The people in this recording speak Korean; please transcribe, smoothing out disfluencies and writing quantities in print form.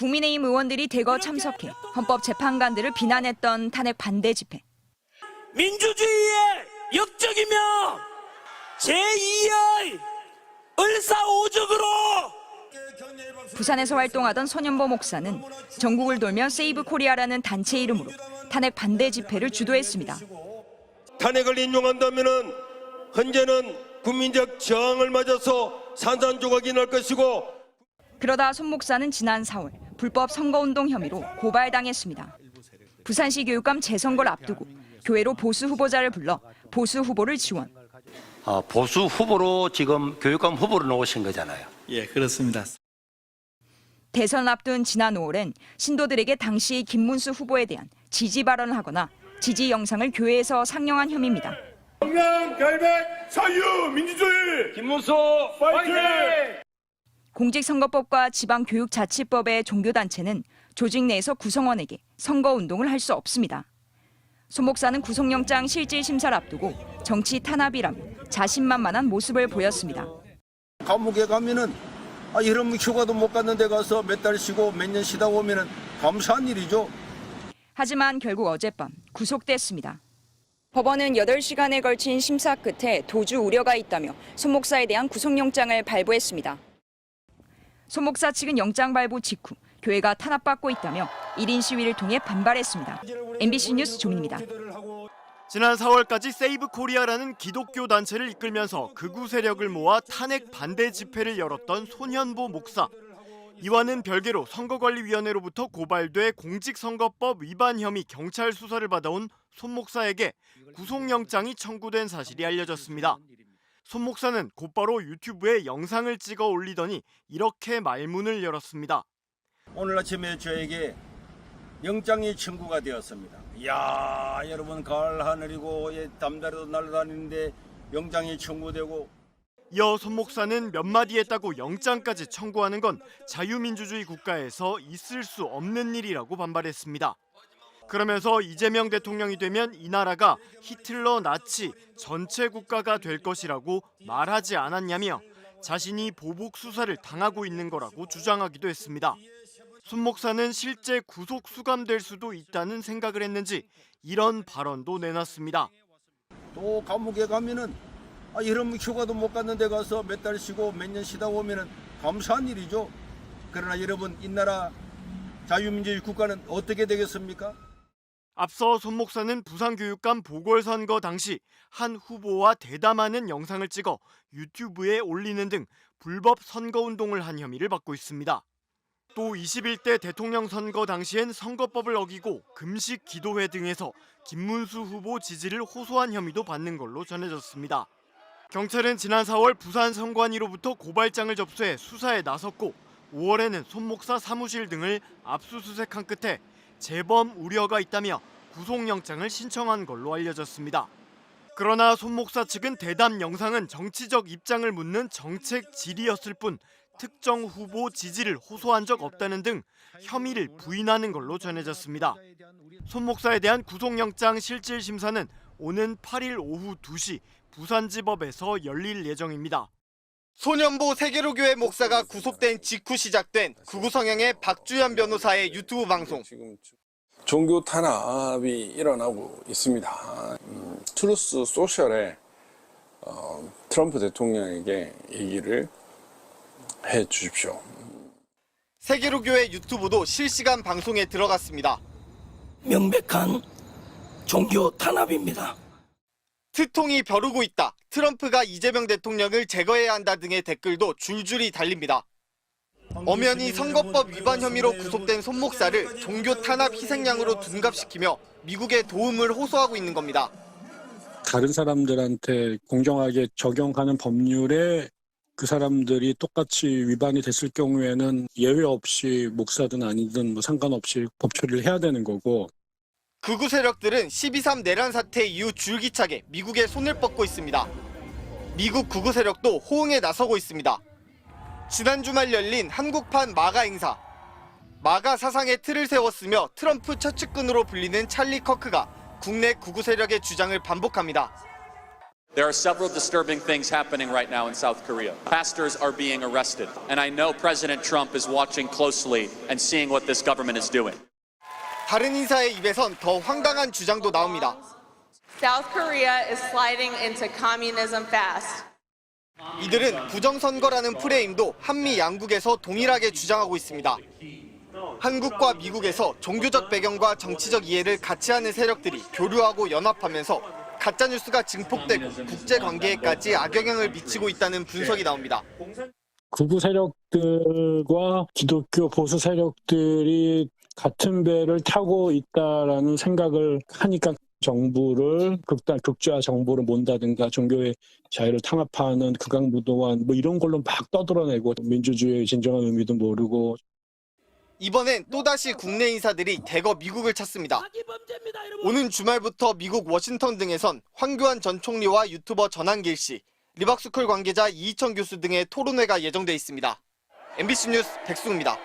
국민의힘 의원들이 대거 참석해 헌법재판관들을 비난했던 탄핵 반대 집회. 민주주의의 역적이며 제2의 을사오적으로 부산에서 활동하던 손현보 목사는 전국을 돌며 세이브 코리아라는 단체 이름으로 탄핵 반대 집회를 주도했습니다. 탄핵을 인용한다면 현재는 국민적 저항을 맞아서 산산조각이 날 것이고 그러다 손 목사는 지난 4월 불법 선거운동 혐의로 고발당했습니다. 부산시 교육감 재선거를 앞두고 교회로 보수 후보자를 불러 보수 후보를 지원. 보수 후보로 지금 교육감 후보로 나오신 거잖아요. 예, 그렇습니다. 대선을 앞둔 지난 5월엔 신도들에게 당시 김문수 후보에 대한 지지 발언을 하거나 지지 영상을 교회에서 상영한 혐의입니다. 정량 결백 자유 민주주의 김문수 파이팅! 공직선거법과 지방교육자치법의 종교단체는 조직 내에서 구성원에게 선거운동을 할 수 없습니다. 손 목사는 구속영장 실질 심사를 앞두고 정치 탄압이라며 자신만만한 모습을 보였습니다. 감옥에 가면은 이런 휴가도 못 갔는데 가서 몇 달 쉬고 몇 년 쉬다 오면은 감사한 일이죠. 하지만 결국 어젯밤 구속됐습니다. 법원은 8시간에 걸친 심사 끝에 도주 우려가 있다며 손 목사에 대한 구속영장을 발부했습니다. 손 목사 측은 영장 발부 직후 교회가 탄압받고 있다며 1인 시위를 통해 반발했습니다. MBC 뉴스 조민입니다. 지난 4월까지 세이브 코리아라는 기독교 단체를 이끌면서 극우 세력을 모아 탄핵 반대 집회를 열었던 손현보 목사. 이와는 별개로 선거관리위원회로부터 고발돼 공직선거법 위반 혐의 경찰 수사를 받아온 손 목사에게 구속영장이 청구된 사실이 알려졌습니다. 손 목사는 곧바로 유튜브에 영상을 찍어 올리더니 이렇게 말문을 열었습니다. 오늘 아침에 저에게 영장이 청구가 되었습니다. 이야, 여러분 가을 하늘이고 담다리도 날아다니는데 영장이 청구되고. 이어 손 목사는 몇 마디 했다고 영장까지 청구하는 건 자유민주주의 국가에서 있을 수 없는 일이라고 반발했습니다. 그러면서 이재명 대통령이 되면 이 나라가 히틀러 나치 전체 국가가 될 것이라고 말하지 않았냐며 자신이 보복 수사를 당하고 있는 거라고 주장하기도 했습니다. 손 목사는 실제 구속 수감될 수도 있다는 생각을 했는지 이런 발언도 내놨습니다. 또 감옥에 가면은 이런 휴가도 못 갔는데 가서 몇 달 쉬고 몇 년 쉬다 오면은 감사한 일이죠. 그러나 여러분, 이 나라 자유민주주의 국가는 어떻게 되겠습니까? 앞서 손 목사는 부산교육감 보궐선거 당시 한 후보와 대담하는 영상을 찍어 유튜브에 올리는 등 불법 선거운동을 한 혐의를 받고 있습니다. 또 21대 대통령 선거 당시엔 선거법을 어기고 금식 기도회 등에서 김문수 후보 지지를 호소한 혐의도 받는 걸로 전해졌습니다. 경찰은 지난 4월 부산 선관위로부터 고발장을 접수해 수사에 나섰고 5월에는 손 목사 사무실 등을 압수수색한 끝에 재범 우려가 있다며 구속영장을 신청한 걸로 알려졌습니다. 그러나 손 목사 측은 대담 영상은 정치적 입장을 묻는 정책 질의였을 뿐 특정 후보 지지를 호소한 적 없다는 등 혐의를 부인하는 걸로 전해졌습니다. 손 목사에 대한 구속영장 실질 심사는 오는 8일 오후 2시 부산지법에서 열릴 예정입니다. 손현보 세계로교회 목사가 구속된 직후 시작된 극우 성향의 박주현 변호사의 유튜브 방송. 종교 탄압이 일어나고 있습니다. 트루스 소셜에 트럼프 대통령에게 얘기를 해 주십시오. 세계로교회 유튜브도 실시간 방송에 들어갔습니다. 명백한 종교 탄압입니다. 트통이 벼르고 있다. 트럼프가 이재명 대통령을 제거해야 한다 등의 댓글도 줄줄이 달립니다. 엄연히 선거법 위반 혐의로 구속된 손 목사를 종교 탄압 희생양으로 둔갑시키며 미국에 도움을 호소하고 있는 겁니다. 다른 사람들한테 공정하게 적용하는 법률에 그 사람들이 똑같이 위반이 됐을 경우에는 예외 없이 목사든 아니든 뭐 상관없이 법 처리를 해야 되는 거고. 극우 세력들은 12.3 내란 사태 이후 줄기차게 미국에 손을 뻗고 있습니다. 미국 극우 세력도 호응에 나서고 있습니다. 지난 주말 열린 한국판 마가 행사. 마가 사상의 틀을 세웠으며 트럼프 처측근으로 불리는 찰리 커크가 국내 극우 세력의 주장을 반복합니다. There are several disturbing things happening right now in South Korea. Pastors are being arrested, and I know President Trump is watching closely and seeing what this government is doing. 다른 인사의 입에선 더 황당한 주장도 나옵니다. South Korea is sliding into communism fast. 이들은 부정선거라는 프레임도 한미 양국에서 동일하게 주장하고 있습니다. 한국과 미국에서 종교적 배경과 정치적 이해를 같이 하는 세력들이 교류하고 연합하면서 가짜뉴스가 증폭되고 국제관계에까지 악영향을 미치고 있다는 분석이 나옵니다. 극우 세력들과 기독교 보수 세력들이 같은 배를 타고 있다라는 생각을 하니까 정부를 극좌 정부를 몬다든가 종교의 자유를 탄압하는 극악무도한 뭐 이런 걸로 막 떠들어내고 민주주의의 진정한 의미도 모르고. 이번엔 또다시 국내 인사들이 대거 미국을 찾습니다. 오는 주말부터 미국 워싱턴 등에선 황교안 전 총리와 유튜버 전한길 씨, 리박스쿨 관계자 이희천 교수 등의 토론회가 예정돼 있습니다. MBC 뉴스 백승우입니다.